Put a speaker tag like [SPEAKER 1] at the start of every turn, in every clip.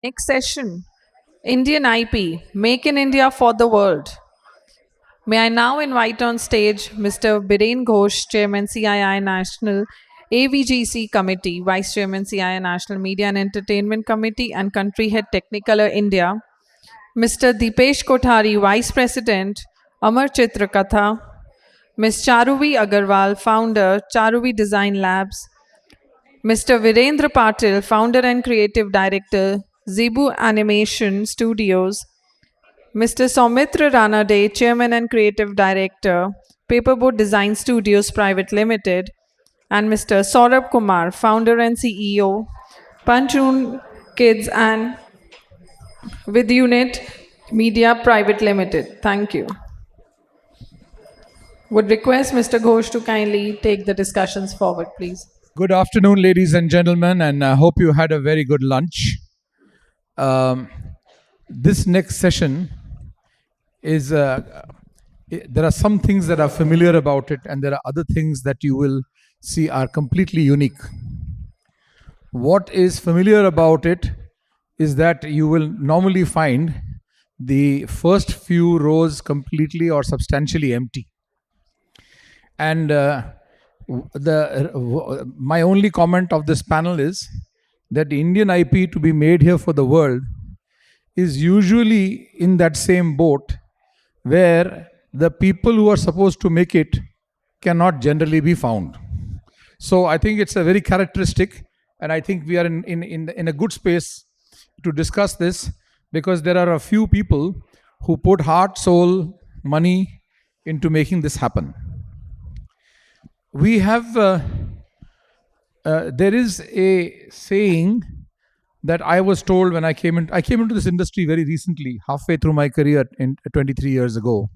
[SPEAKER 1] Next session, Indian IP, Make in India for the World. May I now invite on stage Mr. Biren Ghosh, Chairman CII National AVGC Committee, Vice Chairman CII National Media and Entertainment Committee and Country Head Technicolor India, Mr. Deepesh Kothari, Vice President, Amar Chitra Katha, Ms. Charuvi Agarwal, Founder, Charuvi Design Labs, Mr. Virendra Patil, Founder and Creative Director, Zebu Animation Studios, Mr. Soumitra Ranade, Chairman and Creative Director, Paperboard Design Studios Private Limited, and Mr. Saurabh Kumar, Founder and CEO, Panchun Kids and With Unit Media Private Limited. Thank you. Would request Mr. Ghosh to kindly take the discussions forward, please.
[SPEAKER 2] Good afternoon, ladies and gentlemen, and I hope you had a very good lunch. This next session is, there are some things that are familiar about it, and there are other things that you will see are completely unique. What is familiar about it is that you will normally find the first few rows completely or substantially empty. And my only comment of this panel is that Indian IP to be made here for the world is usually in that same boat where the people who are supposed to make it cannot generally be found. So I think it's a very characteristic, and I think we are in a good space to discuss this, because there are a few people who put heart, soul, money into making this happen. We have, there is a saying that I was told when I came into this industry very recently, halfway through my career 23 years ago,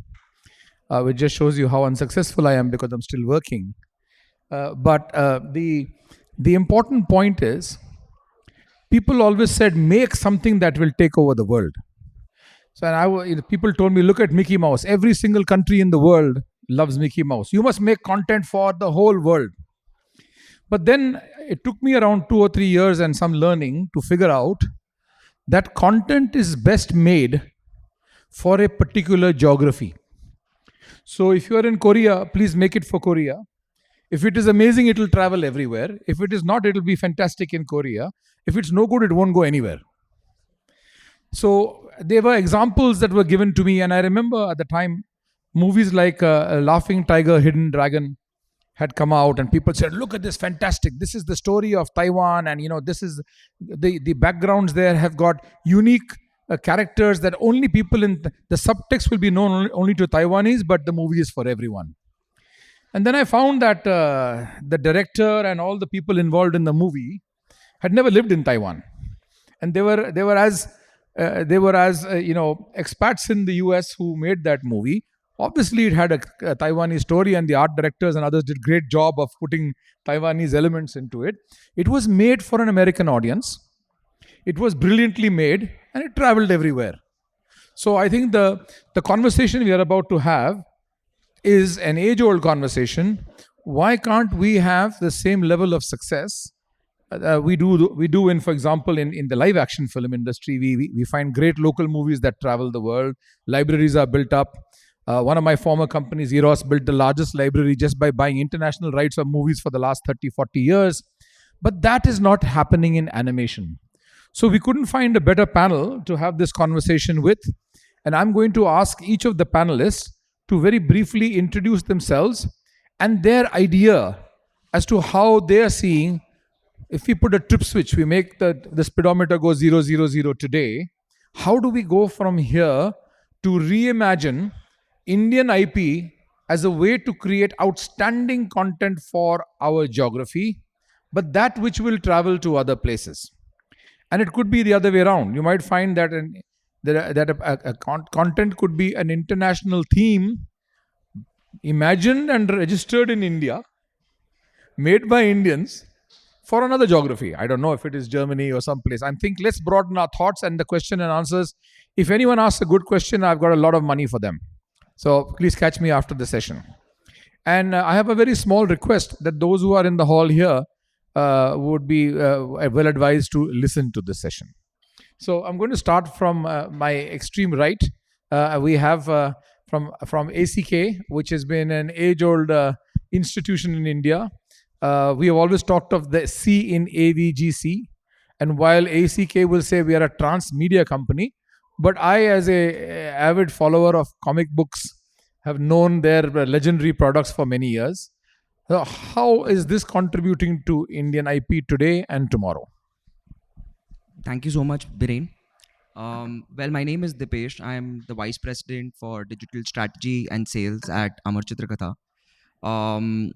[SPEAKER 2] which just shows you how unsuccessful I am because I'm still working. But the important point is, people always said, make something that will take over the world. So people told me, look at Mickey Mouse. Every single country in the world loves Mickey Mouse. You must make content for the whole world. But then it took me around 2 or 3 years and some learning to figure out that content is best made for a particular geography. So if you are in Korea, please make it for Korea. If it is amazing, it will travel everywhere. If it is not, it will be fantastic in Korea. If it's no good, it won't go anywhere. So there were examples that were given to me, and I remember at the time, movies like Laughing Tiger, Hidden Dragon had come out, and people said, look at this, fantastic. This is the story of Taiwan, and this is the backgrounds there have got unique characters that only people in the subtext will be known only to Taiwanese, but the movie is for everyone. And then I found that the director and all the people involved in the movie had never lived in Taiwan, and they were as expats in the US who made that movie. Obviously, it had a Taiwanese story, and the art directors and others did great job of putting Taiwanese elements into it. It was made for an American audience. It was brilliantly made, and it traveled everywhere. So I think the conversation we are about to have is an age-old conversation. Why can't we have the same level of success we do in, for example, in the live action film industry? We find great local movies that travel the world. Libraries are built up. One of my former companies, Eros, built the largest library just by buying international rights of movies for the last 30, 40 years. But that is not happening in animation. So we couldn't find a better panel to have this conversation with. And I'm going to ask each of the panelists to very briefly introduce themselves and their idea as to how they are seeing. If we put a trip switch, we make the speedometer go 0, 0, 0 today. How do we go from here to reimagine Indian IP as a way to create outstanding content for our geography, but that which will travel to other places? And it could be the other way around. You might find that content could be an international theme, imagined and registered in India, made by Indians for another geography. I don't know if it is Germany or someplace. I'm thinking, let's broaden our thoughts and the question and answers. If anyone asks a good question, I've got a lot of money for them. So please catch me after the session. And I have a very small request that those who are in the hall here would be well advised to listen to this session. So I'm going to start from my extreme right. We have from ACK, which has been an age-old institution in India. We have always talked of the C in AVGC, and while ACK will say we are a transmedia company, but I, as a avid follower of comic books, have known their legendary products for many years. So how is this contributing to Indian IP today and tomorrow?
[SPEAKER 3] Thank you so much, Biren. Well, my name is Dipesh. I am the Vice President for Digital Strategy and Sales at Amar Chitrakatha. Um,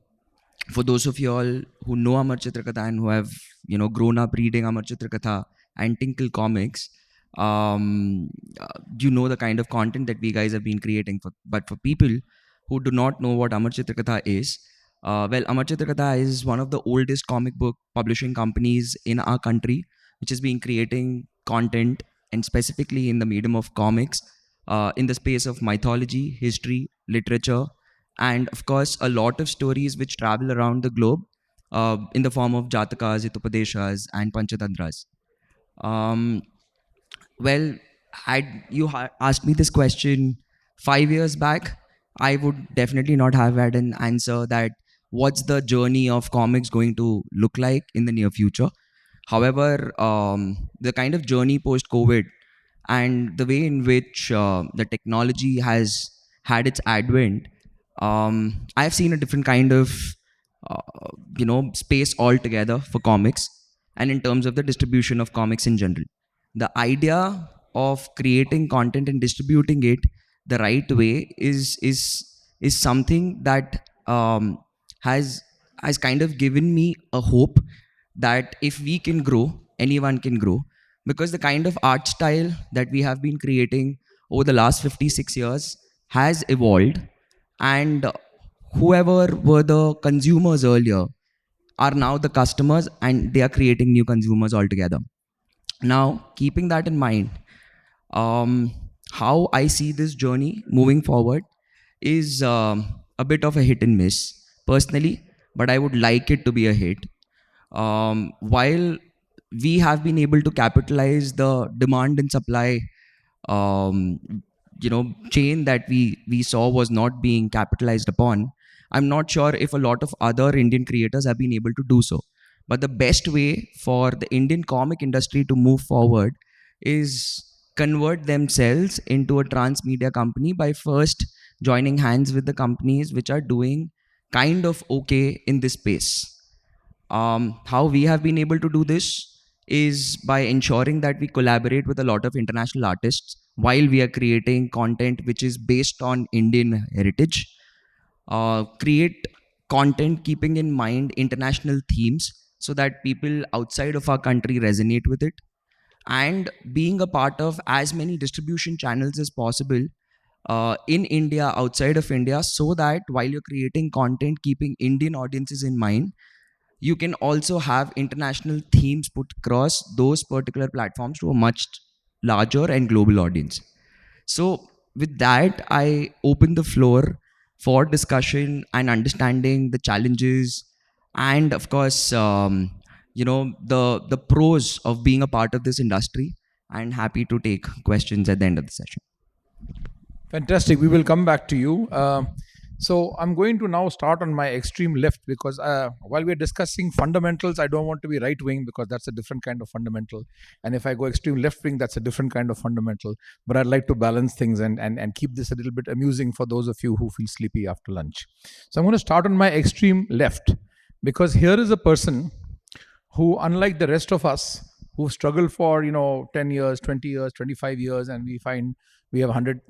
[SPEAKER 3] for those of you all who know Amar Chitrakatha and who have grown up reading Amar Chitrakatha and Tinkle comics, you know the kind of content that we guys have been creating. But for people who do not know what Amar Chitrakatha is, well, Amar Chitrakatha is one of the oldest comic book publishing companies in our country, which has been creating content and specifically in the medium of comics, in the space of mythology, history, literature, and of course a lot of stories which travel around the globe in the form of jatakas, hitopadeshas, and panchadandras. um, well, had you asked me this question 5 years back, I would definitely not have had an answer that what's the journey of comics going to look like in the near future. However, the kind of journey post COVID and the way in which the technology has had its advent, I've seen a different kind of space altogether for comics, and in terms of the distribution of comics in general. The idea of creating content and distributing it the right way is something that has has kind of given me a hope that if we can grow, anyone can grow, because the kind of art style that we have been creating over the last 56 years has evolved, and whoever were the consumers earlier are now the customers, and they are creating new consumers altogether. Now, keeping that in mind, um, how I see this journey moving forward is a bit of a hit and miss personally, but I would like it to be a hit. While we have been able to capitalize the demand and supply um, chain that we saw was not being capitalized upon, I'm not sure if a lot of other Indian creators have been able to do so. But the best way for the Indian comic industry to move forward is convert themselves into a transmedia company by first joining hands with the companies which are doing kind of okay in this space. How we have been able to do this is by ensuring that we collaborate with a lot of international artists while we are creating content which is based on Indian heritage. Create content keeping in mind international themes so that people outside of our country resonate with it, and being a part of as many distribution channels as possible in India, outside of India, so that while you're creating content keeping Indian audiences in mind, you can also have international themes put across those particular platforms to a much larger and global audience. So, with that, I open the floor for discussion and understanding the challenges, and of course, the pros of being a part of this industry. And happy to take questions at the end of the session.
[SPEAKER 2] Fantastic. We will come back to you. So I'm going to now start on my extreme left because while we're discussing fundamentals, I don't want to be right wing because that's a different kind of fundamental. And if I go extreme left wing, that's a different kind of fundamental. But I'd like to balance things and keep this a little bit amusing for those of you who feel sleepy after lunch. So I'm going to start on my extreme left because here is a person who, unlike the rest of us, who struggle for 10 years, 20 years, 25 years, and we find we have 100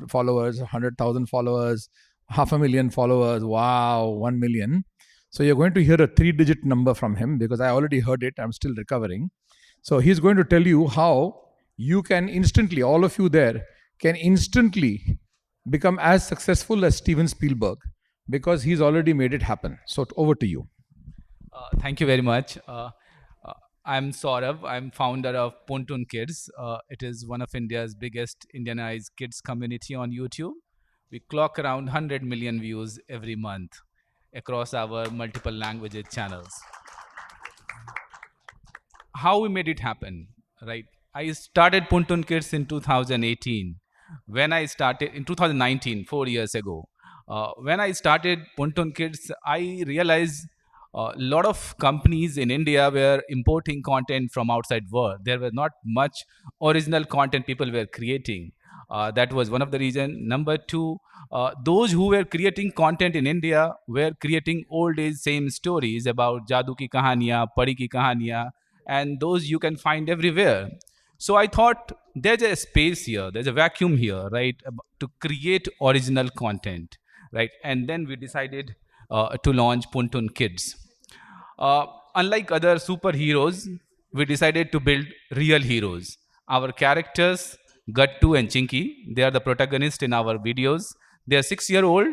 [SPEAKER 2] followers, 100,000 followers, 500,000 followers. Wow, 1 million. So you're going to hear a 3-digit number from him because I already heard it. I'm still recovering. So he's going to tell you how you can instantly, all of you there, can instantly become as successful as Steven Spielberg because he's already made it happen. So over to you.
[SPEAKER 4] Thank you very much. I'm Saurav. I'm founder of Pontun Kids. It is one of India's biggest Indianized kids community on YouTube. We clock around 100 million views every month across our multiple languages channels. How we made it happen? right? I started Puntun Kids in 2018. When I started in 2019, 4 years ago, when I started Puntun Kids, I realized a lot of companies in India were importing content from outside world. There was not much original content people were creating. That was one of the reason. Number two, those who were creating content in India were creating old age same stories about Jadoo ki kahaniyan, Pari ki kahaniyan, and those you can find everywhere. So I thought there's a space here, there's a vacuum here, right, to create original content, right? And then we decided to launch Puntun Kids. Uh, Unlike other superheroes, we decided to build real heroes. Our characters, Gattu and Chinky, they are the protagonists in our videos. They are 6 year old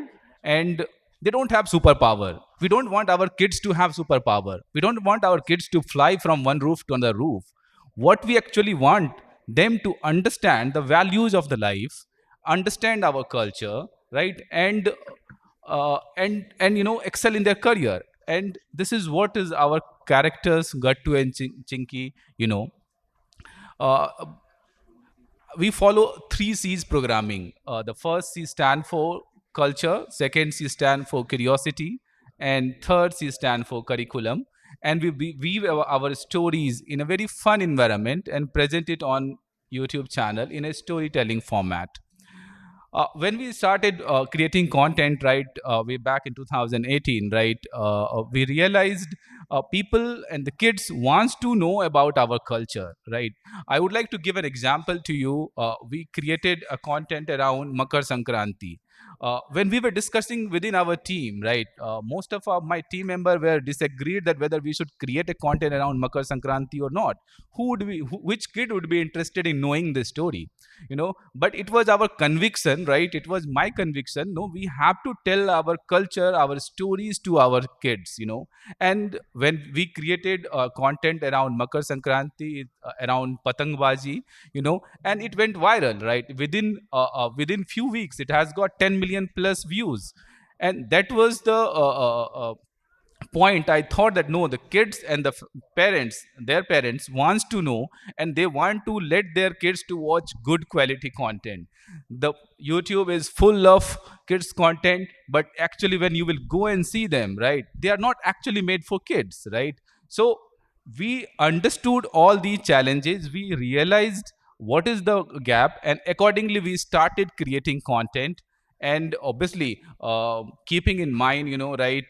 [SPEAKER 4] and they don't have superpower. We don't want our kids to have superpower. We don't want our kids to fly from one roof to another roof. What we actually want them to understand the values of the life, understand our culture, right, and excel in their career. And this is what is our characters, Gattu and Chinky. Uh, we follow three C's programming. The first C stand for culture, second C stand for curiosity, and third C stand for curriculum. And we weave our stories in a very fun environment and present it on YouTube channel in a storytelling format. When we started creating content, right, way back in 2018, right, we realized people and the kids wants to know about our culture, right? I would like to give an example to you. We created a content around Makar Sankranti. When we were discussing within our team, right, most of my team member were disagreed that whether we should create a content around Makar Sankranti or not. Which kid would be interested in knowing this story? But it was our conviction, right? It was my conviction. No, we have to tell our culture, our stories to our kids. And when we created content around Makar Sankranti, around Patangbaji, and it went viral, right? Within few weeks it has got 10 million plus views. And that was the point. I thought that no, the kids and the parents, their parents wants to know, and they want to let their kids to watch good quality content. The YouTube is full of kids content, but actually when you will go and see them, right, they are not actually made for kids, right? So we understood all these challenges, we realized what is the gap, and accordingly we started creating content. And obviously keeping in mind, right,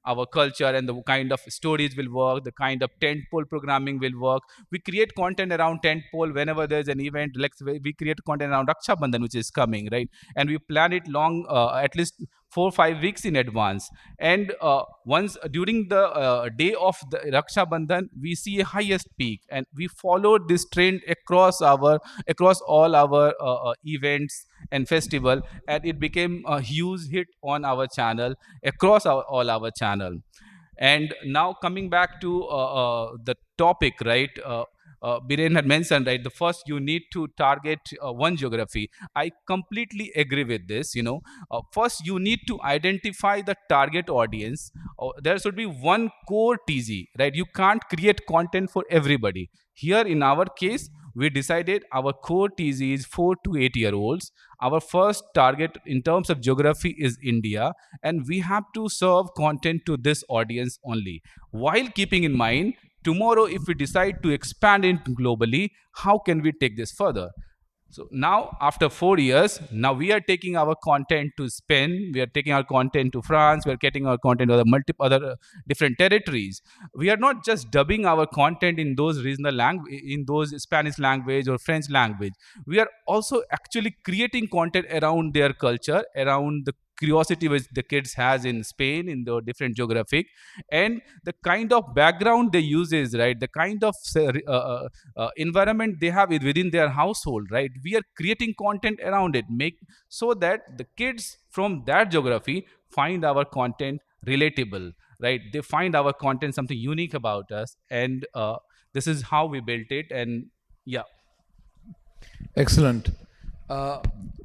[SPEAKER 4] our culture and the kind of stories will work, the kind of tent pole programming will work. We create content around tent pole whenever there's an event. Like we create content around Raksha Bandhan, which is coming, right? And we plan it long, at least 4 or 5 weeks in advance. And once during the day of the Raksha Bandhan, we see a highest peak, and we followed this trend across all our events and festival, and it became a huge hit on our channel, across all our channel. And now coming back to the topic, right? Biren had mentioned, right, the first you need to target one geography. I completely agree with this. First you need to identify the target audience. There should be one core TG, right? You can't create content for everybody. Here in our case, we decided our core TG is 4 to 8 year olds. Our first target in terms of geography is India, and we have to serve content to this audience only, while keeping in mind tomorrow if we decide to expand it globally, how can we take this further? So now, after 4 years, now we are taking our content to Spain, we are taking our content to France, we are getting our content to the multiple other different territories. We are not just dubbing our content in those regional language, in those Spanish language or French language. We are also actually creating content around their culture, around the curiosity which the kids has in Spain, in the different geographic, and the kind of background they uses, right, the kind of environment they have within their household, right? We are creating content around it, make so that the kids from that geography find our content relatable, right? They find our content something unique about us. And this is how we built it. And yeah.
[SPEAKER 2] Excellent.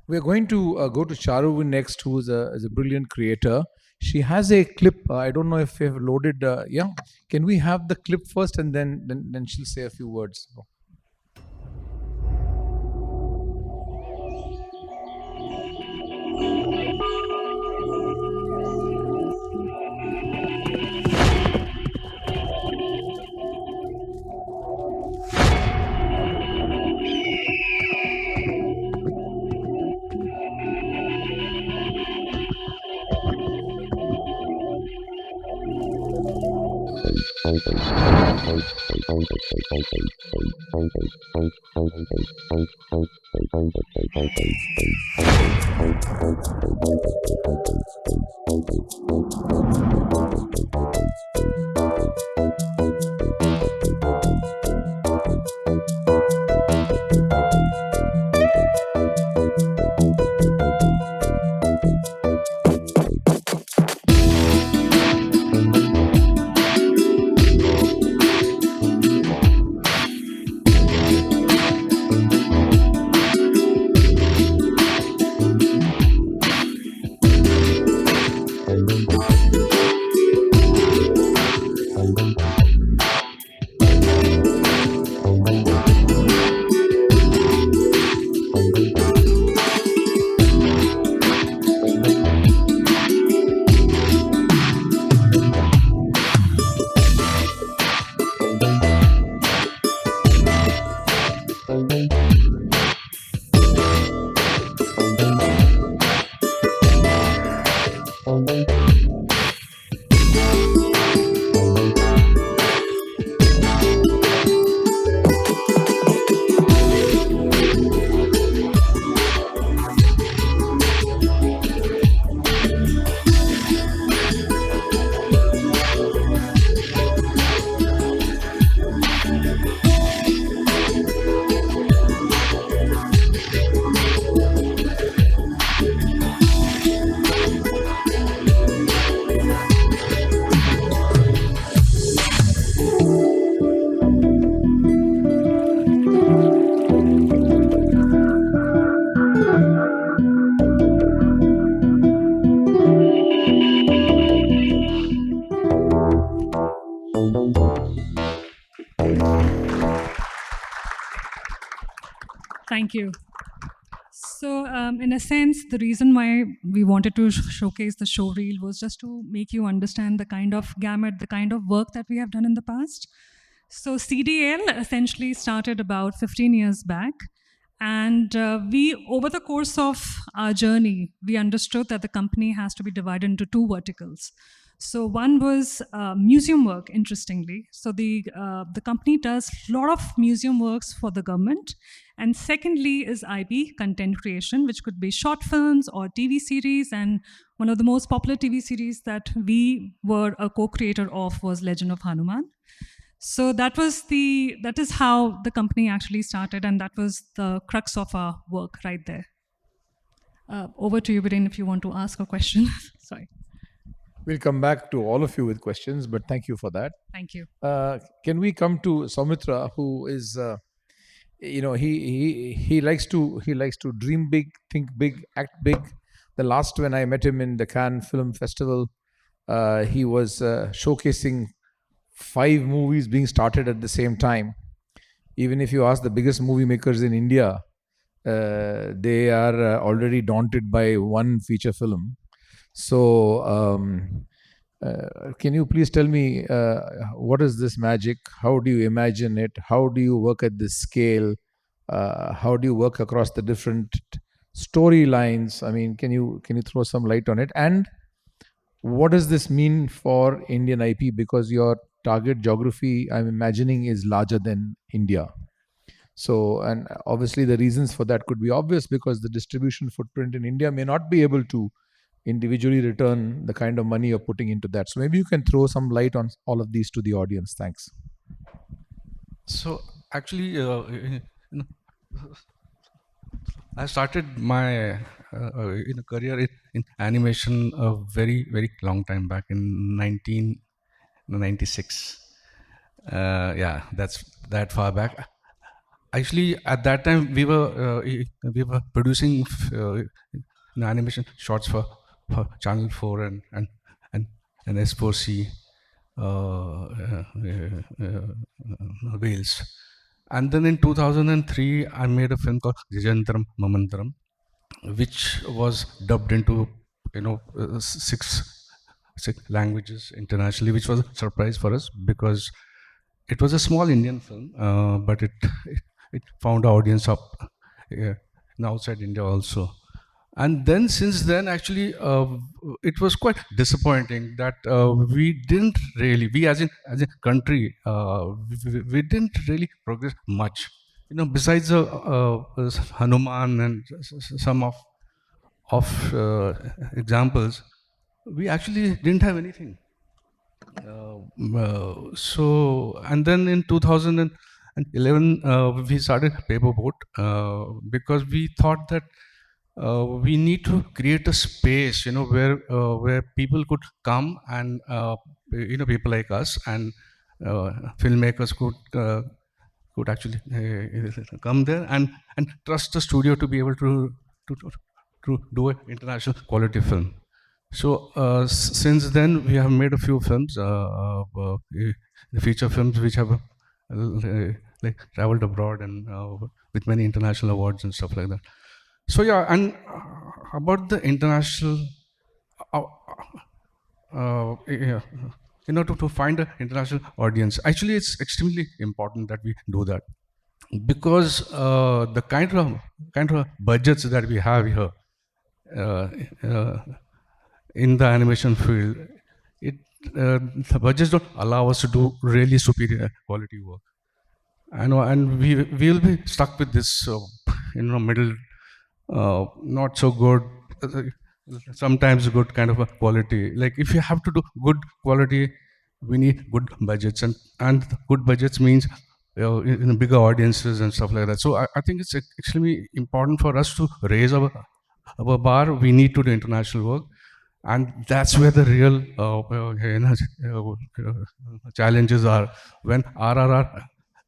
[SPEAKER 2] We're going to go to Charu next, who is a brilliant creator. She has a clip. I don't know if we have loaded. Yeah, can we have the clip first, and then she'll say a few words.
[SPEAKER 5] Thank you. So, in a sense, the reason why we wanted to showcase the show reel was just to make you understand the kind of gamut, the kind of work that we have done in the past. So, CDL essentially started about 15 years back. And we, over the course of our journey, we understood that the company has to be divided into two verticals. So one was museum work, interestingly. So the company does a lot of museum works for the government. And secondly is IB, content creation, which could be short films or TV series. And one of the most popular TV series that we were a co-creator of was Legend of Hanuman. So that is how the company actually started, and that was the crux of our work right there. Over to you, Viren, if you want to ask a question. Sorry.
[SPEAKER 2] We'll come back to all of you with questions, but thank you for that.
[SPEAKER 5] Thank you.
[SPEAKER 2] Can we come to Soumitra, who is, he likes to dream big, think big, act big. The last when I met him in the Cannes Film Festival, he was showcasing 5 movies being started at the same time. Even if you ask the biggest movie makers in India, they are already daunted by one feature film. So, can you please tell me what is this magic? How do you imagine it? How do you work at this scale? How do you work across the different storylines? I mean, can you throw some light on it? And what does this mean for Indian IP? Because your target geography, I'm imagining, is larger than India. So, and obviously the reasons for that could be obvious, because the distribution footprint in India may not be able to individually return the kind of money you're putting into that. So maybe you can throw some light on all of these to the audience. Thanks.
[SPEAKER 6] So actually, I started my career in animation a very, very long time back in 1996. Yeah, that's that far back. Actually, at that time we were producing animation shorts for Channel 4 and S4C Wales. And then in 2003, I made a film called Jijantram Mamantaram, which was dubbed into 6 languages internationally, which was a surprise for us because it was a small Indian film, but it found an audience up outside India also. And then since then, actually, it was quite disappointing that we didn't really, we as a country, we didn't really progress much. Besides Hanuman and some examples, we actually didn't have anything. And then in 2011, we started Paperboat because we thought that we need to create a space, where people could come and, people like us and filmmakers could actually come there and trust the studio to be able to do an international quality film. So since then, we have made a few films, feature films, which have like traveled abroad and with many international awards and stuff like that. So yeah, and about the international, yeah, to find an international audience, actually, it's extremely important that we do that, because the kind of budgets that we have here in the animation field, the budgets don't allow us to do really superior quality work. I know, and we will be stuck with this, middle, not so good, sometimes good kind of a quality. Like if you have to do good quality, we need good budgets, and good budgets means in bigger audiences and stuff like that. So I think it's extremely important for us to raise our bar. We need to do international work, and that's where the real challenges are. When RRR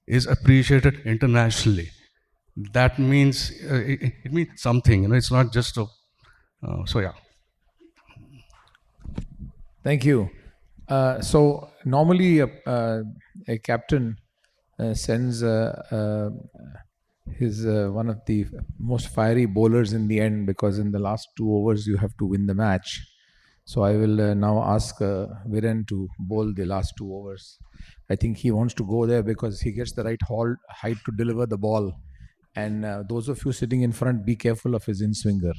[SPEAKER 6] is appreciated internationally, that means it means something. It's not just a. So yeah.
[SPEAKER 2] Thank you. So normally a captain sends his one of the most fiery bowlers in the end, because in the last 2 overs you have to win the match. So I will now ask Viren to bowl the last 2 overs. I think he wants to go there because he gets the right height to deliver the ball. And those of you sitting in front, be careful of his in-swinger.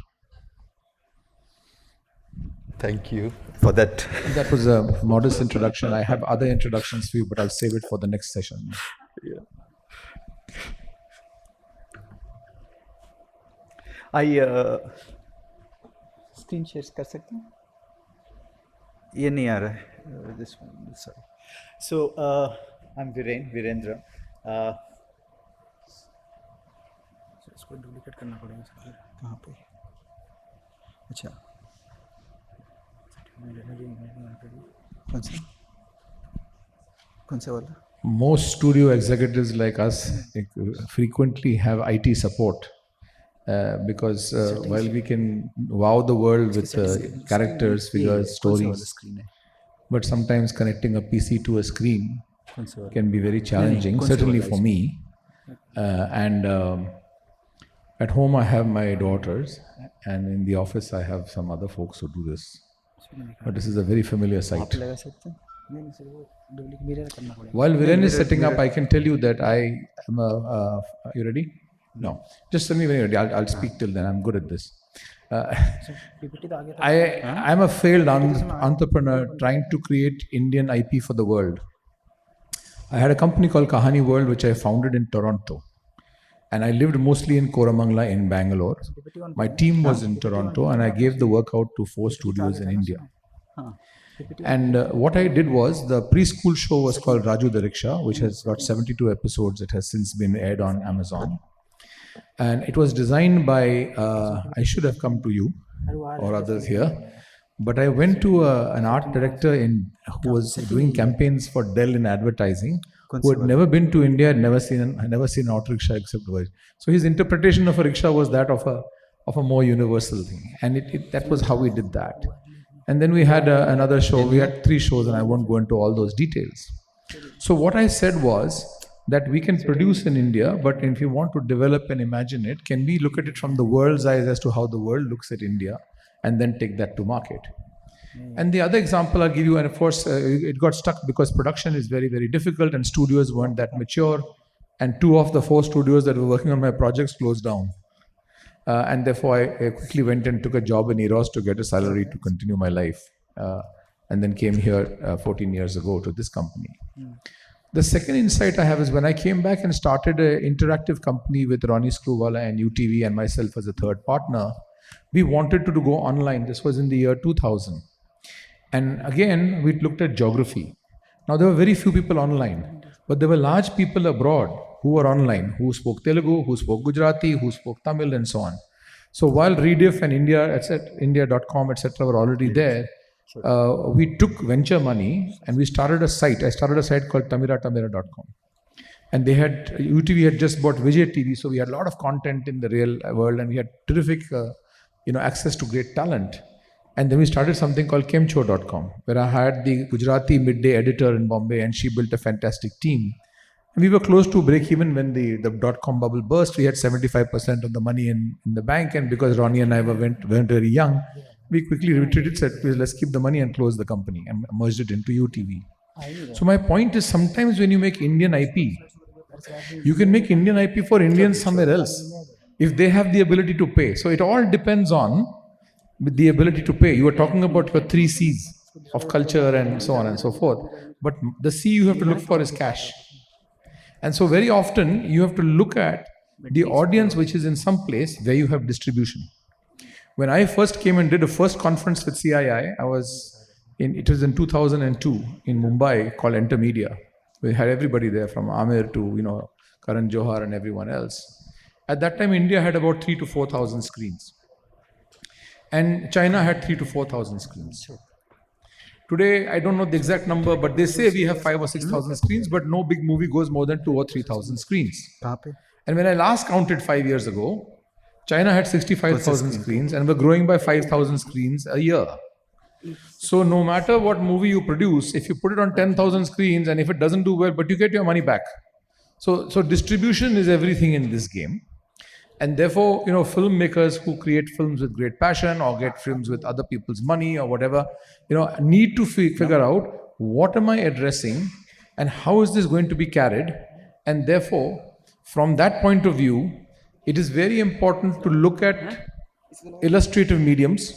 [SPEAKER 7] Thank you for that.
[SPEAKER 2] That was a modest introduction. I have other introductions for you, but I'll save it for the next session.
[SPEAKER 7] Yeah. I screen share कर सकते हैं? ये नहीं आ रहा है. This one, sorry. So I'm Virendra. इसको duplicate करना पड़ेगा. कहाँ पे? अच्छा. कौन सा वाला?
[SPEAKER 2] Most studio executives like us frequently have IT support because while we can wow the world with characters, figures, stories, but sometimes connecting a PC to a screen can be very challenging, certainly for me. And at home I have my daughters, and in the office I have some other folks who do this. But this is a very familiar sight. While Viren is setting up, I can tell you that I am a... you ready? No. Just tell me when you're ready. I'll speak till then. I'm good at this. I'm a failed entrepreneur trying to create Indian IP for the world. I had a company called Kahani World, which I founded in Toronto. And I lived mostly in Koramangala in Bangalore. My team was in Toronto, and I gave the work out to 4 studios in India. And what I did was, the preschool show was called Raju the Rickshaw, which has got 72 episodes. It has since been aired on Amazon. And it was designed by, I should have come to you or others here, but I went to an art director who was doing campaigns for Dell in advertising, who had never been to India, had never seen an auto rickshaw except voice. So his interpretation of a rickshaw was that of a more universal thing, and that was how we did that. And then we had another show. We had 3 shows, and I won't go into all those details. So what I said was that we can produce in India, but if you want to develop and imagine it, can we look at it from the world's eyes as to how the world looks at India, and then take that to market? And the other example I'll give you, and of course it got stuck because production is very, very difficult and studios weren't that mature, and 2 of the 4 studios that were working on my projects closed down. and therefore I quickly went and took a job in Eros to get a salary to continue my life, and then came here 14 years ago to this company. The second insight I have is when I came back and started an interactive company with Ronnie Screwvala and UTV and myself as a third partner, we wanted to go online. This was in the year 2000. And again, we looked at geography. Now, there were very few people online, but there were large people abroad who were online, who spoke Telugu, who spoke Gujarati, who spoke Tamil, and so on. So while Rediff and India, etc., India.com, etc., were already there, we took venture money and we started a site. I started a site called tamira.com. And they had, UTV had just bought Vijay TV, so we had a lot of content in the real world and we had terrific access to great talent. And then we started something called kemcho.com, where I hired the Gujarati midday editor in Bombay and she built a fantastic team. And we were close to break even when the dot-com bubble burst. We had 75% of the money in the bank, and because Ronnie and I weren't very young, we quickly retreated, said, let's keep the money and close the company, and merged it into UTV. So my point is, sometimes when you make Indian IP, you can make Indian IP for Indians somewhere else, if they have the ability to pay. So it all depends on the ability to pay. You were talking about your 3 C's of culture and so on and so forth. But the C you have to look for is cash. And so very often you have to look at the audience which is in some place where you have distribution. When I first came and did a first conference with CII, it was in 2002 in Mumbai, called Enter Media. We had everybody there from Amir to Karan Johar and everyone else. At that time, India had about 3,000 to 4,000 screens. And China had 3,000 to 4,000 screens. Today, I don't know the exact number, but they say we have 5,000 or 6,000 screens, but no big movie goes more than 2,000 or 3,000 screens. And when I last counted 5 years ago, China had 65,000 screens and we're growing by 5,000 screens a year. So no matter what movie you produce, if you put it on 10,000 screens and if it doesn't do well, but you get your money back. So distribution is everything in this game. And therefore, filmmakers who create films with great passion or get films with other people's money or whatever, need to figure out what am I addressing and how is this going to be carried. And therefore, from that point of view, it is very important to look at illustrative mediums.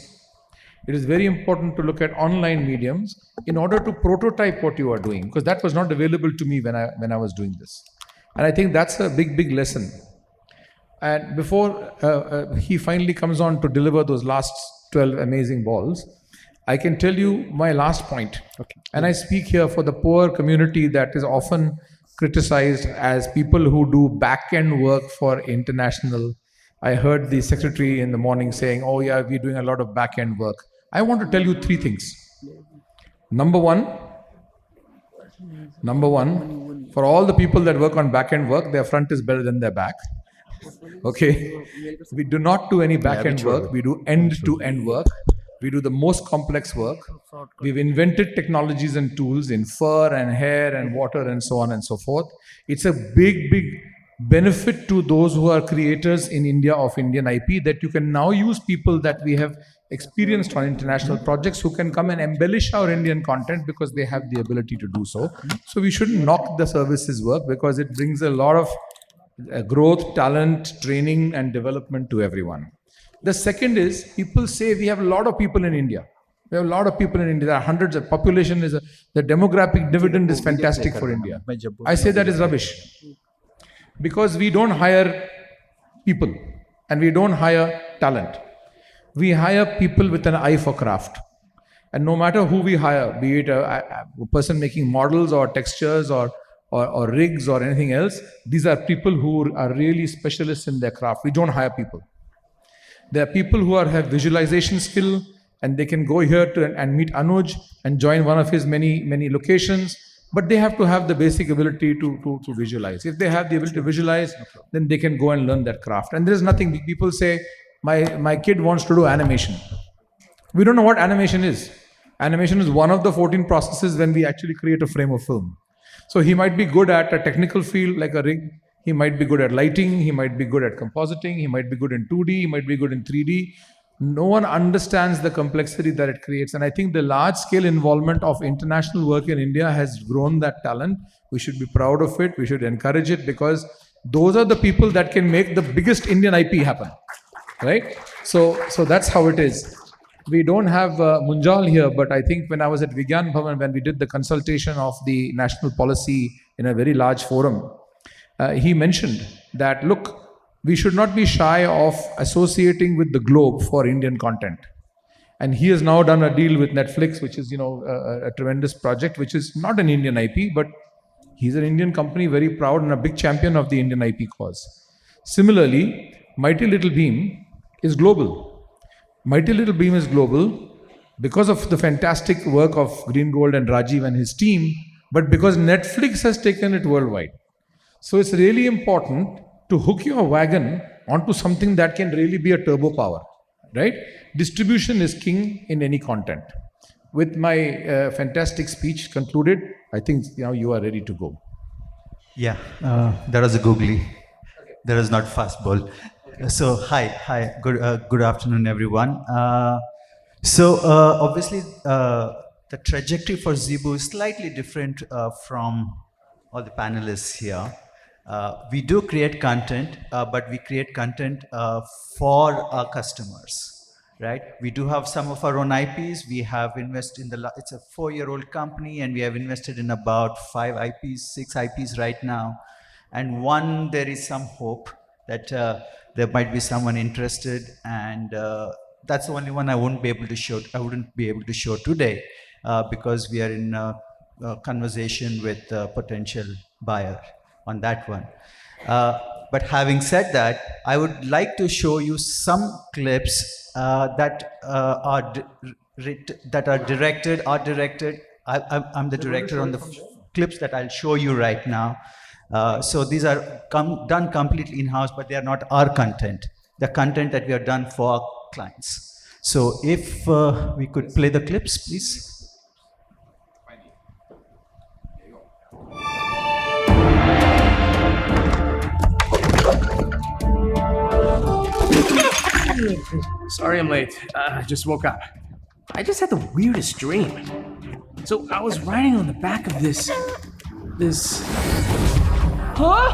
[SPEAKER 2] It is very important to look at online mediums in order to prototype what you are doing, because that was not available to me when I was doing this. And I think that's a big lesson. And before he finally comes on to deliver those last 12 amazing balls, I can tell you my last point. Okay. And I speak here for the poor community that is often criticized as people who do back-end work for international. I heard the secretary in the morning saying, oh yeah, we're doing a lot of back-end work. I want to tell you 3 things. Number one, for all the people that work on back-end work, their front is better than their back. Okay, we do not do any back-end work. We do end-to-end work. We do the most complex work. We've invented technologies and tools in fur and hair and water and so on and so forth. It's a big benefit to those who are creators in India of Indian IP, that you can now use people that we have experienced on international projects who can come and embellish our Indian content because they have the ability to do so. So we shouldn't knock the services work because it brings a lot of growth, talent, training and development to everyone. The second is, people say we have a lot of people in India. We have a lot of people in India. There are hundreds of population. The demographic dividend is fantastic for India. I say that is rubbish. Because we don't hire people and we don't hire talent. We hire people with an eye for craft. And no matter who we hire, be it a person making models or textures or rigs or anything else, these are people who are really specialists in their craft. We don't hire people. There are people who have visualization skill and they can go here and meet Anuj and join one of his many locations, but they have to have the basic ability to visualize. If they have the ability to visualize, then they can go and learn that craft. And there is nothing, people say, my kid wants to do animation. We don't know what animation is. Animation is one of the 14 processes when we actually create a frame of film. So he might be good at a technical field like a rig. He might be good at lighting. He might be good at compositing. He might be good in 2D. He might be good in 3D. No one understands the complexity that it creates. And I think the large scale involvement of international work in India has grown that talent. We should be proud of it. We should encourage it because those are the people that can make the biggest Indian IP happen. right? So that's how it is. We don't have Munjal here, but I think when I was at Vigyan Bhavan, when we did the consultation of the national policy in a very large forum, he mentioned that, look, we should not be shy of associating with the globe for Indian content. And he has now done a deal with Netflix, which is, a tremendous project, which is not an Indian IP, but he's an Indian company, very proud and a big champion of the Indian IP cause. Similarly, Mighty Little Beam is global. Mighty Little Beam is global because of the fantastic work of Green Gold and Rajiv and his team, but because Netflix has taken it worldwide. So it's really important to hook your wagon onto something that can really be a turbo power, right? Distribution is king in any content. With my fantastic speech concluded, I think you are ready to go.
[SPEAKER 7] Yeah, that was a googly. That was not fastball. So hi, good afternoon, everyone. Obviously, the trajectory for Zebu is slightly different from all the panelists here. We do create content, but we create content for our customers. Right? We do have some of our own IPs. We have invested in it's a 4-year-old company, and we have invested in about 5 IPs, 6 IPs right now. And one, there is some hope that there might be someone interested, and that's the only one I wouldn't be able to show today because we are in a conversation with a potential buyer on that one. But having said that, I would like to show you some clips that are directed. I'm the director on the clips that I'll show you right now. So these are done completely in-house, but they are not our content. The content that we have done for our clients. So if we could play the clips, please.
[SPEAKER 8] Sorry I'm late. I just woke up. I just had the weirdest dream. So I was riding on the back of this... Huh?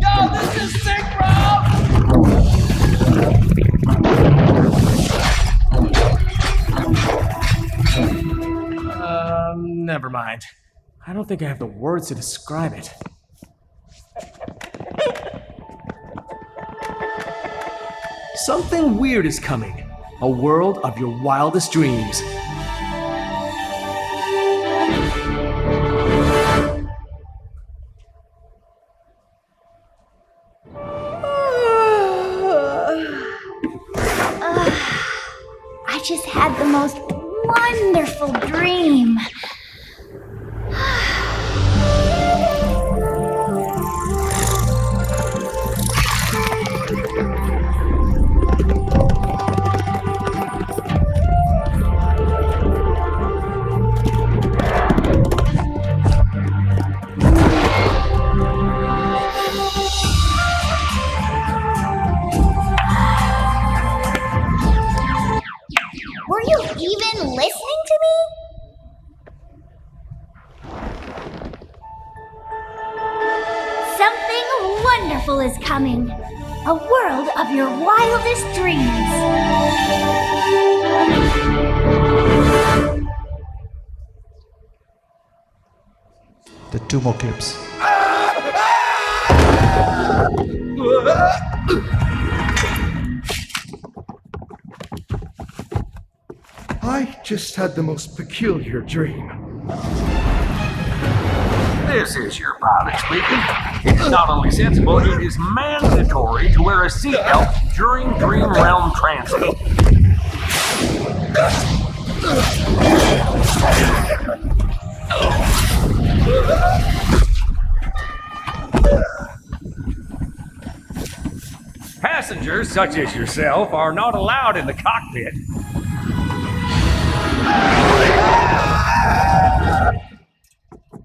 [SPEAKER 8] Yo, this is sick, bro! Never mind. I don't think I have the words to describe it. Something weird is coming. A world of your wildest dreams.
[SPEAKER 9] I just had the most wonderful dream. Were you even listening to me? Something wonderful is coming. A world of your wildest dreams.
[SPEAKER 7] The 2 more clips.
[SPEAKER 10] I just had the most peculiar dream.
[SPEAKER 11] This is your pilot speaking. It's not only sensible, it is mandatory to wear a seatbelt during dream realm transit. Passengers such as yourself are not allowed in the cockpit.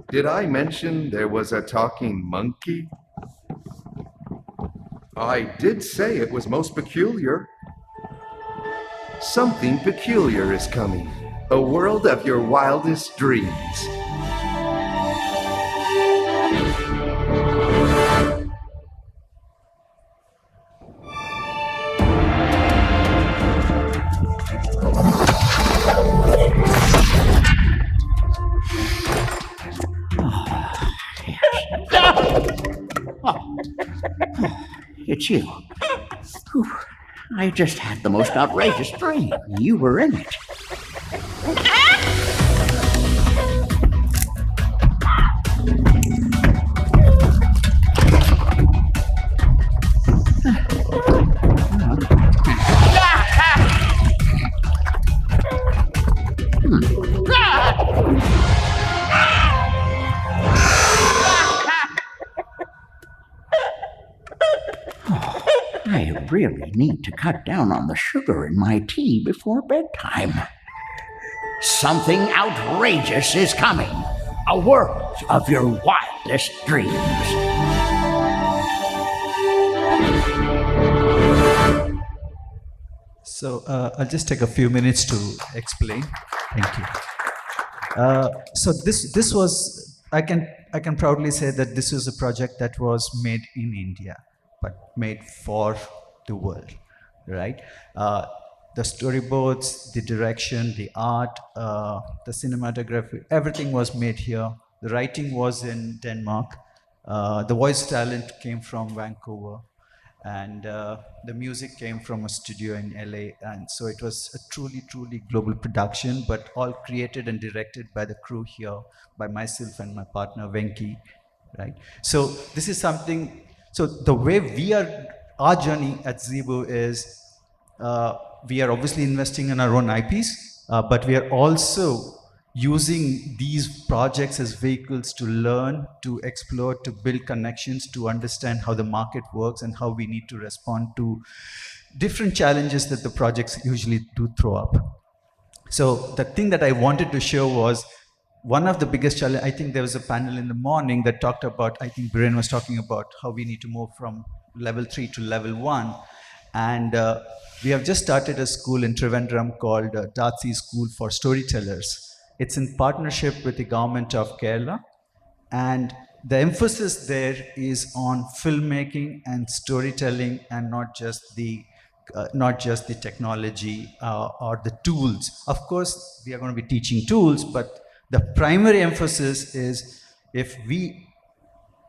[SPEAKER 10] Did I mention there was a talking monkey? I did say it was most peculiar. Something peculiar is coming. A world of your wildest dreams.
[SPEAKER 12] It's you. Whew. I just had the most outrageous dream. You were in it. I really need to cut down on the sugar in my tea before bedtime. Something outrageous is coming. A world of your wildest dreams.
[SPEAKER 7] So I'll just take a few minutes to explain. Thank you. So this was, I can proudly say that this was a project that was made in India, but made for the world, right? The storyboards, the direction, the art, the cinematography, everything was made here. The writing was in Denmark. The voice talent came from Vancouver. And the music came from a studio in LA. And so it was a truly, truly global production, but all created and directed by the crew here, by myself and my partner, Venki, right? So this is something, so the way our journey at Zeebo is, we are obviously investing in our own IPs, but we are also using these projects as vehicles to learn, to explore, to build connections, to understand how the market works and how we need to respond to different challenges that the projects usually do throw up. So the thing that I wanted to show was one of the biggest challenges. I think there was a panel in the morning that talked about, I think Biren was talking about how we need to move from level 3 to level 1. And we have just started a school in Trivandrum called Dartsi School for Storytellers. It's in partnership with the government of Kerala, and the emphasis there is on filmmaking and storytelling, and not just the technology or the tools. Of course, we are going to be teaching tools, but the primary emphasis is if we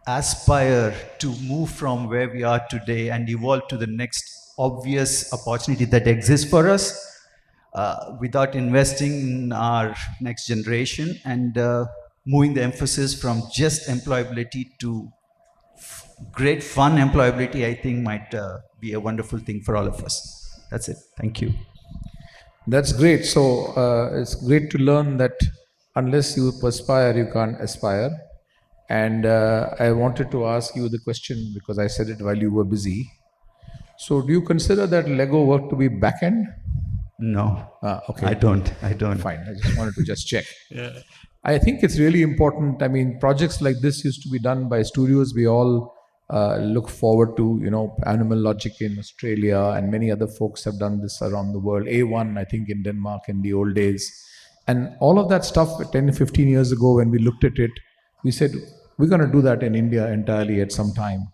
[SPEAKER 7] aspire to move from where we are today and evolve to the next obvious opportunity that exists for us, without investing in our next generation and moving the emphasis from just employability to great fun employability, I think might be a wonderful thing for all of us. That's it. Thank you.
[SPEAKER 2] That's great. So it's great to learn that unless you perspire, you can't aspire. And I wanted to ask you the question because I said it while you were busy. So do you consider that Lego work to be back-end?
[SPEAKER 7] No.
[SPEAKER 2] Okay.
[SPEAKER 7] I don't.
[SPEAKER 2] Fine. I just wanted to just check.
[SPEAKER 7] Yeah.
[SPEAKER 2] I think it's really important. I mean, projects like this used to be done by studios. We all look forward to, Animal Logic in Australia, and many other folks have done this around the world. A1, I think, in Denmark in the old days. And all of that stuff 10, 15 years ago, when we looked at it, we said, we're going to do that in India entirely at some time.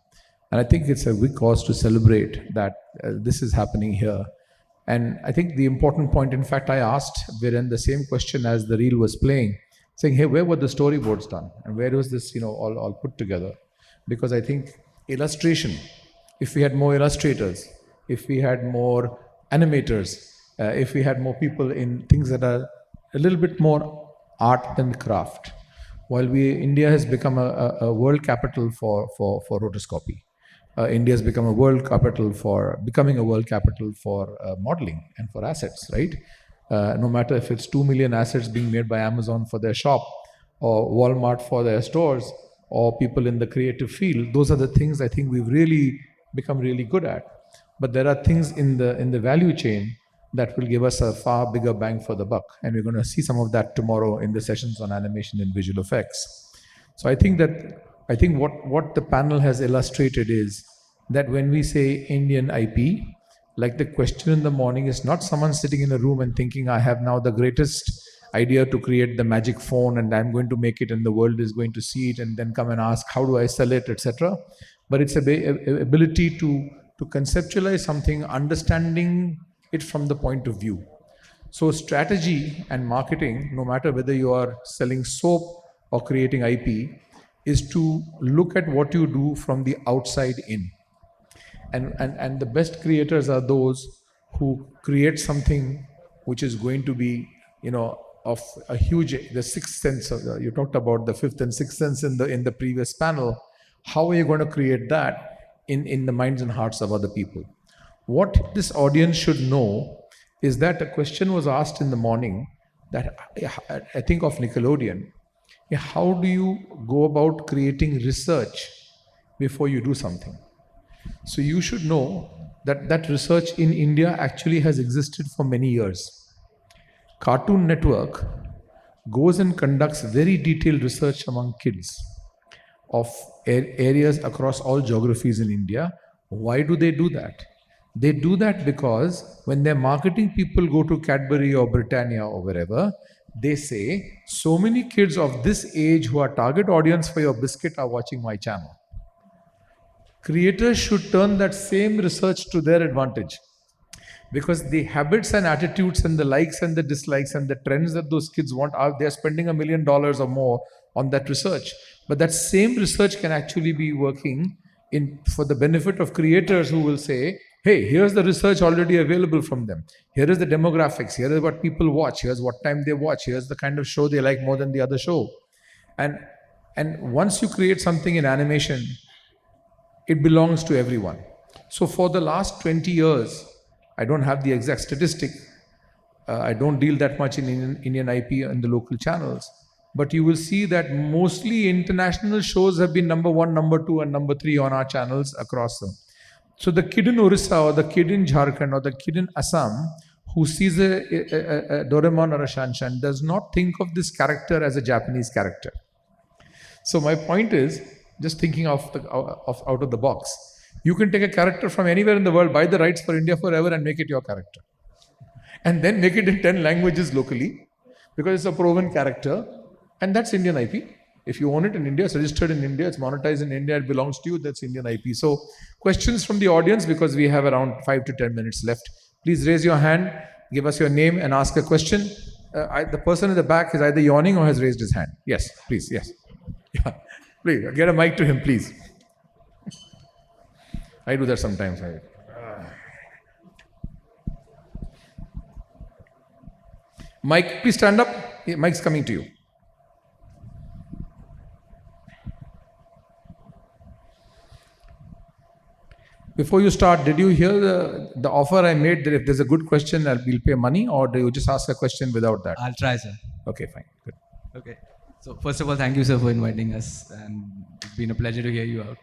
[SPEAKER 2] And I think it's a big cause to celebrate that this is happening here. And I think the important point, in fact, I asked Viren the same question as the reel was playing, saying, hey, where were the storyboards done? And where was this, all put together? Because I think illustration, if we had more illustrators, if we had more animators, if we had more people in things that are a little bit more art than craft, while India has become a world capital for rotoscopy. India has become becoming a world capital for modeling and for assets, right? No matter if it's 2 million assets being made by Amazon for their shop, or Walmart for their stores, or people in the creative field, those are the things I think we've really become really good at. But there are things in the value chain that will give us a far bigger bang for the buck. And we're going to see some of that tomorrow in the sessions on animation and visual effects. So I think what the panel has illustrated is that when we say Indian IP, like the question in the morning is not someone sitting in a room and thinking, I have now the greatest idea to create the magic phone and I'm going to make it and the world is going to see it and then come and ask how do I sell it, etc. But it's a ability to conceptualize something, understanding it from the point of view. So strategy and marketing, no matter whether you are selling soap or creating IP, is to look at what you do from the outside in. And the best creators are those who create something which is going to be, of a huge, the sixth sense of you talked about the fifth and sixth sense in the previous panel. How are you going to create that in the minds and hearts of other people? What this audience should know is that a question was asked in the morning that I think of Nickelodeon. How do you go about creating research before you do something? So you should know that research in India actually has existed for many years. Cartoon Network goes and conducts very detailed research among kids of areas across all geographies in India. Why do they do that? They do that because when their marketing people go to Cadbury or Britannia or wherever, they say, so many kids of this age who are target audience for your biscuit are watching my channel. Creators should turn that same research to their advantage, because the habits and attitudes and the likes and the dislikes and the trends that those kids want, they're spending $1 million or more on that research. But that same research can actually be working for the benefit of creators who will say, hey, here's the research already available from them. Here is the demographics. Here is what people watch. Here's what time they watch. Here's the kind of show they like more than the other show. And once you create something in animation, it belongs to everyone. So for the last 20 years, I don't have the exact statistic. I don't deal that much in Indian IP and the local channels. But you will see that mostly international shows have been number 1, number 2, and number 3 on our channels across them. So the kid in Orissa or the kid in Jharkhand or the kid in Assam who sees a Doraemon or a Shan Shan does not think of this character as a Japanese character. So my point is, just thinking out of the box, you can take a character from anywhere in the world, buy the rights for India Forever and make it your character. And then make it in 10 languages locally, because it's a proven character, and that's Indian IP. If you own it in India, it's registered in India, it's monetized in India, it belongs to you, that's Indian IP. So questions from the audience, because we have around 5 to 10 minutes left. Please raise your hand, give us your name and ask a question. The person in the back is either yawning or has raised his hand. Yes, please, yes. Yeah. Please, get a mic to him, please. I do that sometimes. Mike, please stand up. Mike's coming to you. Before you start, did you hear the offer I made that if there's a good question, we'll pay money, or do you just ask a question without that?
[SPEAKER 3] I'll try, sir.
[SPEAKER 2] Okay, fine. Good.
[SPEAKER 3] Okay. So first of all, thank you, sir, for inviting us, and it's been a pleasure to hear you out.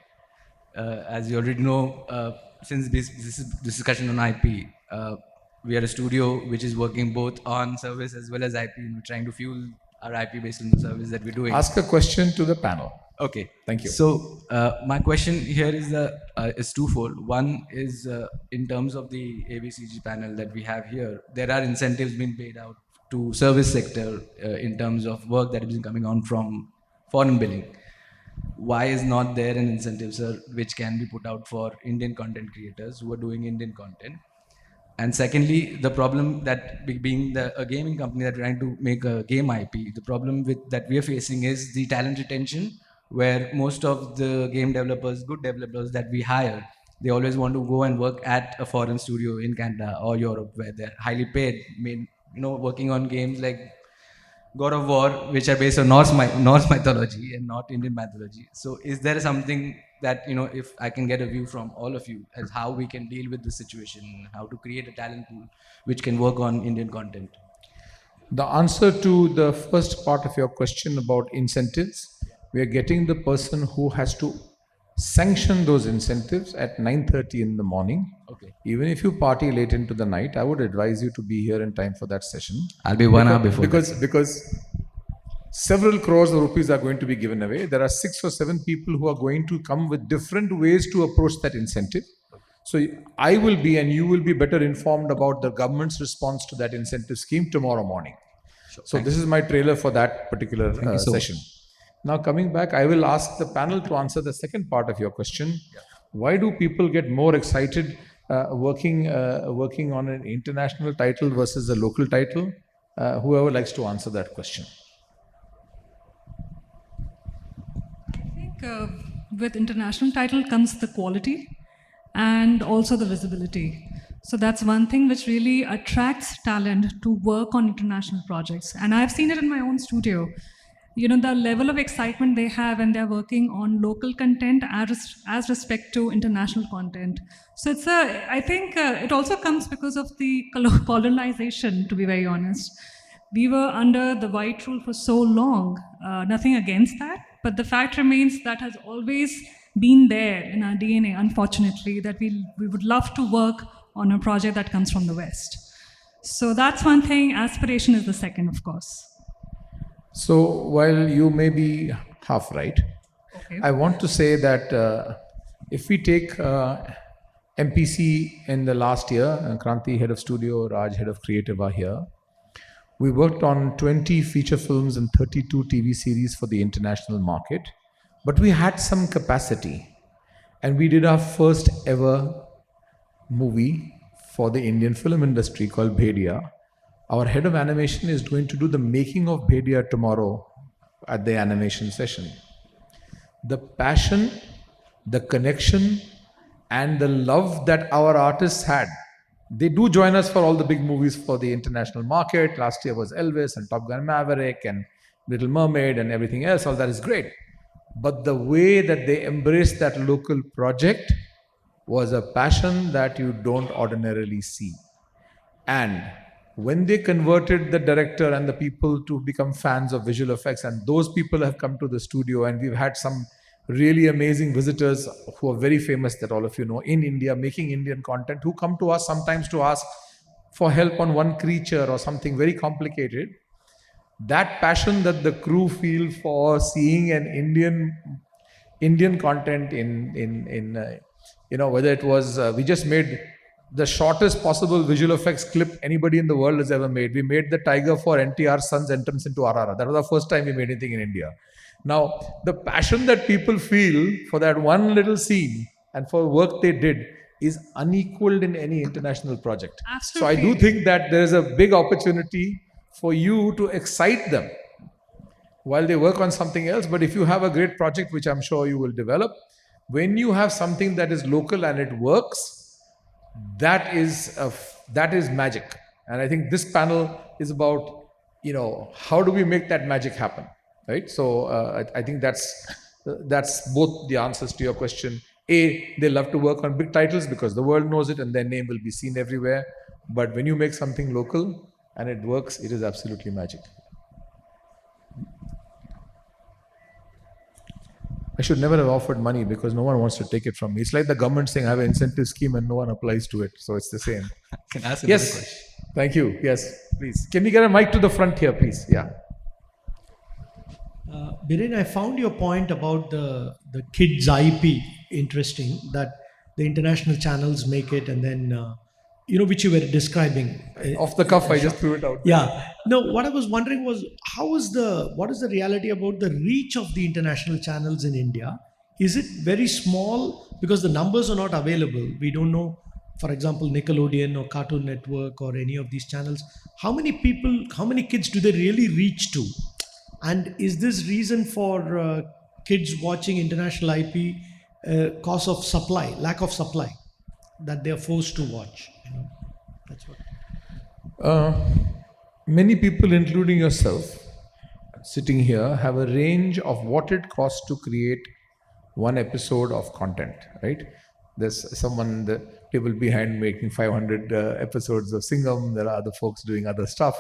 [SPEAKER 3] As you already know, since this discussion on IP, we are a studio which is working both on service as well as IP, trying to fuel our IP based on the service that we're doing.
[SPEAKER 2] Ask a question to the panel.
[SPEAKER 3] Okay.
[SPEAKER 2] Thank you.
[SPEAKER 3] So my question here is twofold. One is in terms of the AVGC panel that we have here, there are incentives being paid out to service sector in terms of work that has been coming on from foreign billing. Why is not there an incentive, sir, which can be put out for Indian content creators who are doing Indian content? And secondly, the problem that being a gaming company that we're trying to make a game IP, the problem that we are facing is the talent retention, where most of the game developers, good developers that we hire, they always want to go and work at a foreign studio in Canada or Europe, where they're highly paid, working on games like God of War, which are based on Norse mythology and not Indian mythology. So is there something that, if I can get a view from all of you as how we can deal with the situation, how to create a talent pool which can work on Indian content?
[SPEAKER 2] The answer to the first part of your question about incentives, we are getting the person who has to sanction those incentives at 9:30 in the morning.
[SPEAKER 3] Okay.
[SPEAKER 2] Even if you party late into the night, I would advise you to be here in time for that session.
[SPEAKER 3] I'll be 1 hour before.
[SPEAKER 2] Because several crores of rupees are going to be given away. There are 6 or 7 people who are going to come with different ways to approach that incentive. So I will be and you will be better informed about the government's response to that incentive scheme tomorrow morning. So this is my trailer for that particular session. Now coming back, I will ask the panel to answer the second part of your question. Why do people get more excited working on an international title versus a local title? Whoever likes to answer that question.
[SPEAKER 5] I think with international title comes the quality and also the visibility. So that's one thing which really attracts talent to work on international projects. And I've seen it in my own studio. You know, the level of excitement they have when they're working on local content as respect to international content. So I think it also comes because of the colonization, to be very honest. We were under the white rule for so long, nothing against that, but the fact remains that has always been there in our DNA, unfortunately, that we would love to work on a project that comes from the West. So that's one thing. Aspiration is the second, of course.
[SPEAKER 2] So while you may be half right, okay, I want to say that if we take MPC in the last year, Kranti, head of studio, Raj, head of creative are here. We worked on 20 feature films and 32 TV series for the international market, but we had some capacity and we did our first ever movie for the Indian film industry called Bhedia. Our head of animation is going to do the making of Bhedia tomorrow at the animation session. The passion, the connection, and the love that our artists had. They do join us for all the big movies for the international market. Last year was Elvis and Top Gun Maverick and Little Mermaid and everything else. All that is great. But the way that they embraced that local project was a passion that you don't ordinarily see. And when they converted the director and the people to become fans of visual effects, and those people have come to the studio, and we've had some really amazing visitors who are very famous, that all of you know, in India, making Indian content, who come to us sometimes to ask for help on one creature or something very complicated. That passion that the crew feel for seeing an Indian content in whether it was, we just made the shortest possible visual effects clip anybody in the world has ever made. We made the tiger for NTR's son's entrance into RRR. That was the first time we made anything in India. Now, the passion that people feel for that one little scene and for work they did is unequaled in any international project. Absolutely. So I do think that there is a big opportunity for you to excite them while they work on something else. But if you have a great project, which I'm sure you will develop, when you have something that is local and it works, that is magic. And I think this panel is about, how do we make that magic happen, right? So I think that's both the answers to your question. A, they love to work on big titles because the world knows it and their name will be seen everywhere. But when you make something local and it works, it is absolutely magic. I should never have offered money because no one wants to take it from me. It's like the government saying I have an incentive scheme and no one applies to it. So it's the same.
[SPEAKER 4] Can I ask another question?
[SPEAKER 2] Thank you. Yes, please. Can we get a mic to the front here, please? Yeah.
[SPEAKER 13] Biren, I found your point about the kids IP interesting, that the international channels make it, and then which you were describing.
[SPEAKER 2] Off the cuff, I just threw it out.
[SPEAKER 13] Yeah. No, what I was wondering was what is the reality about the reach of the international channels in India? Is it very small because the numbers are not available? We don't know, for example, Nickelodeon or Cartoon Network or any of these channels. How many kids do they really reach to? And is this reason for kids watching international IP cause of supply, lack of supply, that they are forced to watch? That's what.
[SPEAKER 2] Many people, including yourself, sitting here, have a range of what it costs to create one episode of content, right? There's someone, the table behind, making 500 episodes of Singham. There are other folks doing other stuff.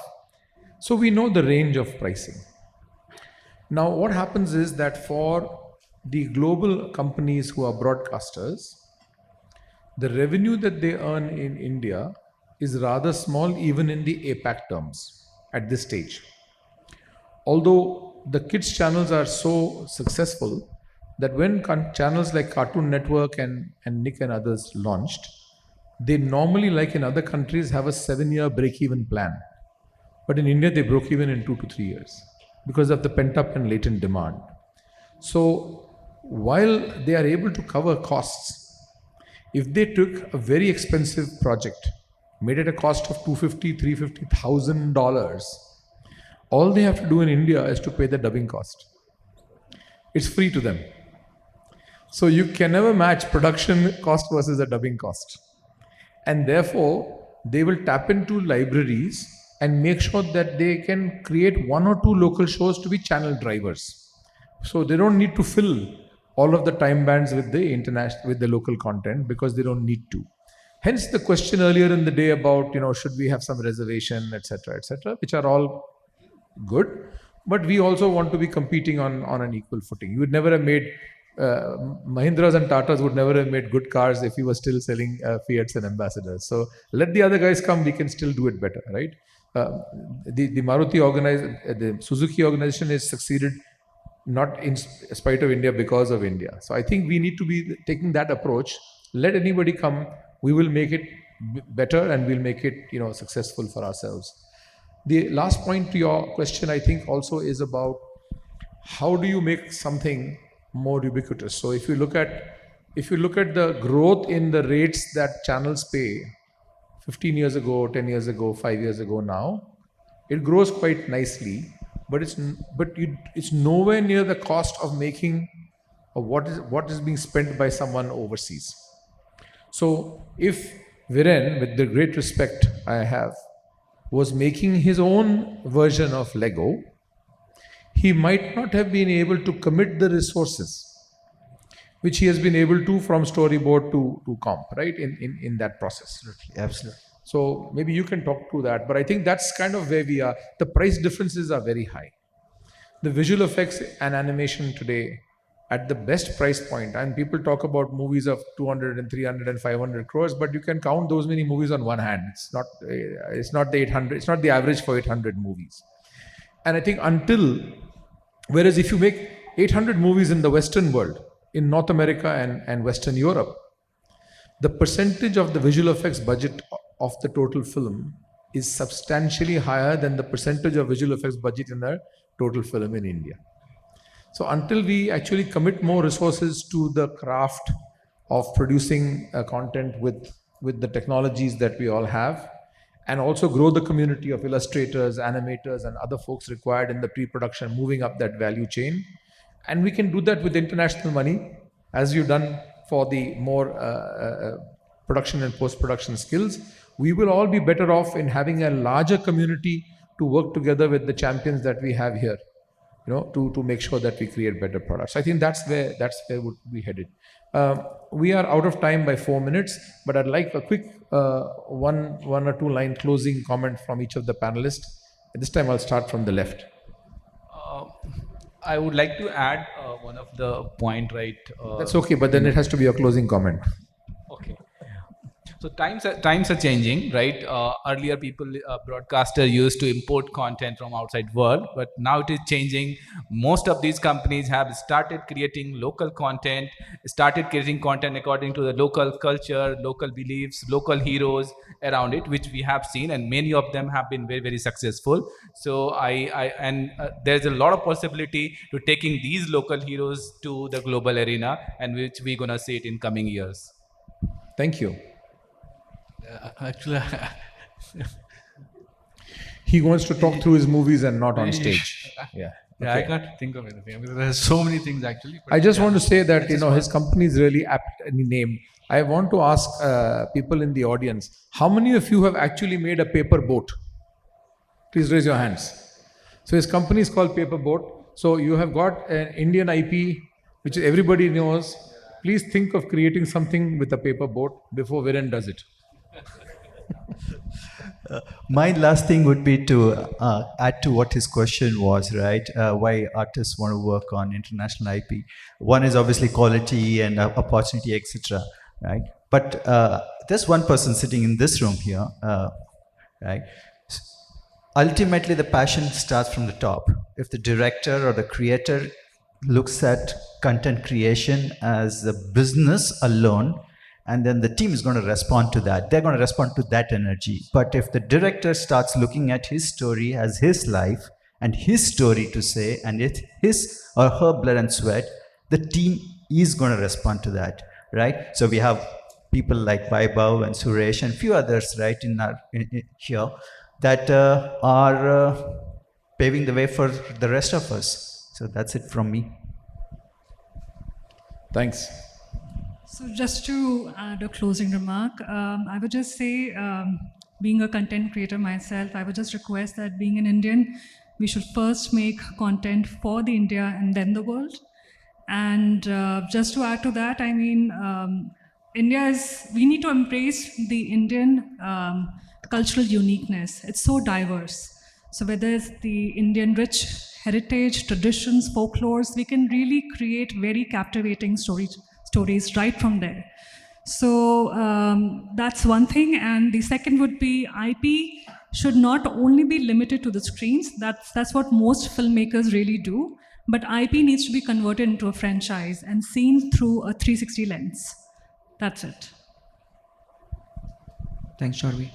[SPEAKER 2] So we know the range of pricing. Now, what happens is that for the global companies who are broadcasters, the revenue that they earn in India is rather small, even in the APAC terms at this stage. Although the kids channels are so successful that when channels like Cartoon Network and Nick and others launched, they normally, like in other countries, have a 7-year break-even plan. But in India, they broke even in 2 to 3 years because of the pent-up and latent demand. So while they are able to cover costs, if they took a very expensive project, made it a cost of $250,000, $350,000, all they have to do in India is to pay the dubbing cost. It's free to them. So you can never match production cost versus a dubbing cost. And therefore, they will tap into libraries and make sure that they can create 1 or 2 local shows to be channel drivers. So they don't need to fill all of the time bands with the local content because they don't need to. Hence the question earlier in the day about, should we have some reservation, etc., which are all good, but we also want to be competing on an equal footing. You would never have made Mahindras and Tatas would never have made good cars if we were still selling Fiats and Ambassadors. So let the other guys come, we can still do it better, right? The Maruti the Suzuki organization has succeeded not in spite of India, because of India. So I think we need to be taking that approach. Let anybody come, we will make it better and we'll make it successful for ourselves. The last point to your question, I think, also is about how do you make something more ubiquitous. So if you look at the growth in the rates that channels pay 15 years ago, 10 years ago, 5 years ago now, it grows quite nicely, but it's nowhere near the cost of making what is being spent by someone overseas. So if Viren, with the great respect I have, was making his own version of Lego, he might not have been able to commit the resources which he has been able to from storyboard to comp, right, in that process.
[SPEAKER 7] Absolutely.
[SPEAKER 2] So maybe you can talk to that, but I think that's kind of where we are. The price differences are very high. The visual effects and animation today at the best price point, and people talk about movies of 200 and 300 and 500 crores, but you can count those many movies on one hand. It's not the 800, it's not the average for 800 movies. And I think whereas if you make 800 movies in the Western world, in North America and Western Europe, the percentage of the visual effects budget of the total film is substantially higher than the percentage of visual effects budget in the total film in India. So until we actually commit more resources to the craft of producing content with the technologies that we all have, and also grow the community of illustrators, animators, and other folks required in the pre-production, moving up that value chain. And we can do that with international money, as you've done for the more production and post-production skills. We will all be better off in having a larger community to work together with the champions that we have here, to make sure that we create better products. I think that's where we headed. We are out of time by 4 minutes, but I'd like a quick one or two line closing comment from each of the panelists. This time I'll start from the left.
[SPEAKER 4] I would like to add one of the point, right?
[SPEAKER 2] That's okay, but then it has to be a closing comment.
[SPEAKER 4] Okay. So times are changing, right? Earlier, broadcaster used to import content from outside world, but now it is changing. Most of these companies have started creating local content, started creating content according to the local culture, local beliefs, local heroes around it, which we have seen, and many of them have been very, very successful. So there's a lot of possibility to taking these local heroes to the global arena, and which we're gonna see it in coming years.
[SPEAKER 2] Thank you.
[SPEAKER 6] Actually,
[SPEAKER 2] he wants to talk through his movies and not on stage. Yeah.
[SPEAKER 6] Yeah, I can't think of anything. I mean, there's so many things actually.
[SPEAKER 2] I just want to say that his company is really aptly named. I want to ask people in the audience, how many of you have actually made a paper boat? Please raise your hands. So his company is called Paper Boat. So you have got an Indian IP, which everybody knows. Please think of creating something with a paper boat before Viren does it.
[SPEAKER 7] My last thing would be to add to what his question was, right? Why artists want to work on international IP. One is obviously quality and opportunity, etc. Right? But there's one person sitting in this room here, right? Ultimately, the passion starts from the top. If the director or the creator looks at content creation as a business alone, and then the team is going to respond to that. They're going to respond to that energy. But if the director starts looking at his story as his life and his story to say, and it's his or her blood and sweat, the team is going to respond to that, right? So we have people like Vaibhav and Suresh and few others, right, in here that are paving the way for the rest of us. So that's it from me.
[SPEAKER 2] Thanks.
[SPEAKER 5] So just to add a closing remark, I would just say, being a content creator myself, I would just request that being an Indian, we should first make content for the India and then the world. And just to add to that, I mean, we need to embrace the Indian cultural uniqueness. It's so diverse. So whether it's the Indian rich heritage, traditions, folklores, we can really create very captivating stories right from there. So that's one thing. And the second would be IP should not only be limited to the screens. That's what most filmmakers really do. But IP needs to be converted into a franchise and seen through a 360 lens. That's it.
[SPEAKER 3] Thanks, Charvi.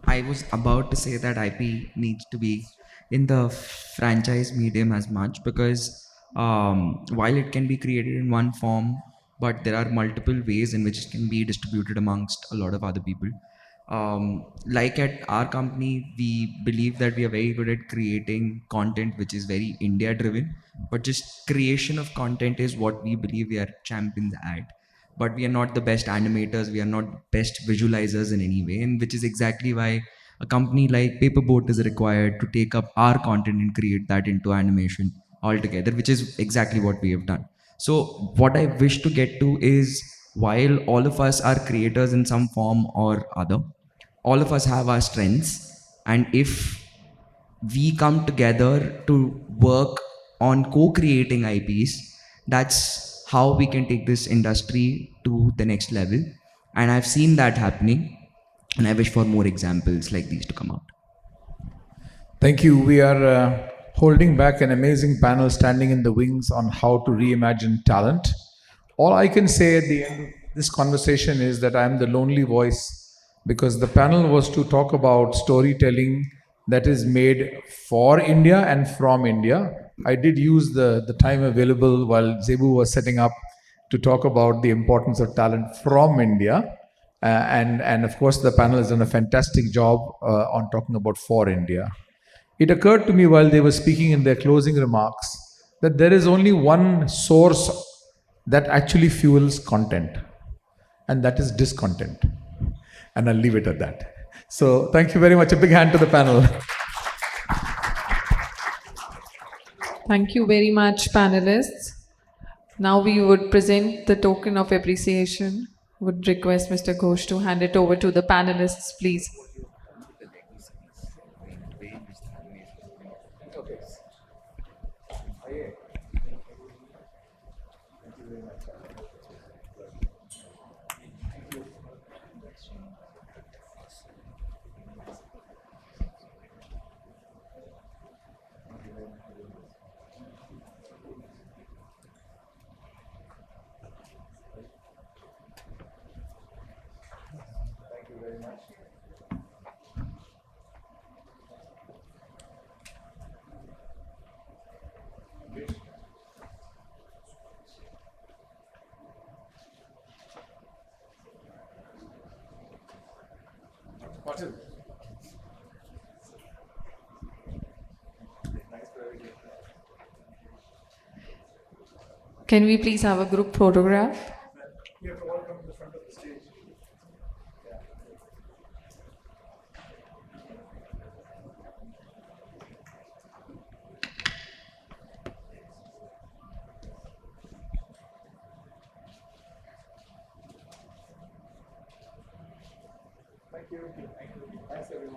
[SPEAKER 3] I was about to say that IP needs to be in the franchise medium as much, because while it can be created in one form, but there are multiple ways in which it can be distributed amongst a lot of other people. Like at our company, we believe that we are very good at creating content which is very India driven, but just creation of content is what we believe we are champions at. But we are not the best animators, we are not best visualizers in any way, and which is exactly why a company like Paperboat is required to take up our content and create that into animation altogether, which is exactly what we have done. So what I wish to get to is, while all of us are creators in some form or other, all of us have our strengths, and if we come together to work on co-creating IPs, that's how we can take this industry to the next level. And I've seen that happening, and I wish for more examples like these to come out.
[SPEAKER 2] Thank you. We are holding back an amazing panel standing in the wings on how to reimagine talent. All I can say at the end of this conversation is that I am the lonely voice, because the panel was to talk about storytelling that is made for India and from India. I did use the time available while Zebu was setting up to talk about the importance of talent from India. And of course, the panel has done a fantastic job on talking about for India. It occurred to me while they were speaking in their closing remarks that there is only one source that actually fuels content, and that is discontent. And I'll leave it at that. So thank you very much. A big hand to the panel.
[SPEAKER 1] Thank you very much, panelists. Now we would present the token of appreciation. Would request Mr. Ghosh to hand it over to the panelists, please.
[SPEAKER 2] What is
[SPEAKER 1] Can we please have a group photograph?
[SPEAKER 2] You have to all come to the front of the stage. Thank you. Thanks, everyone.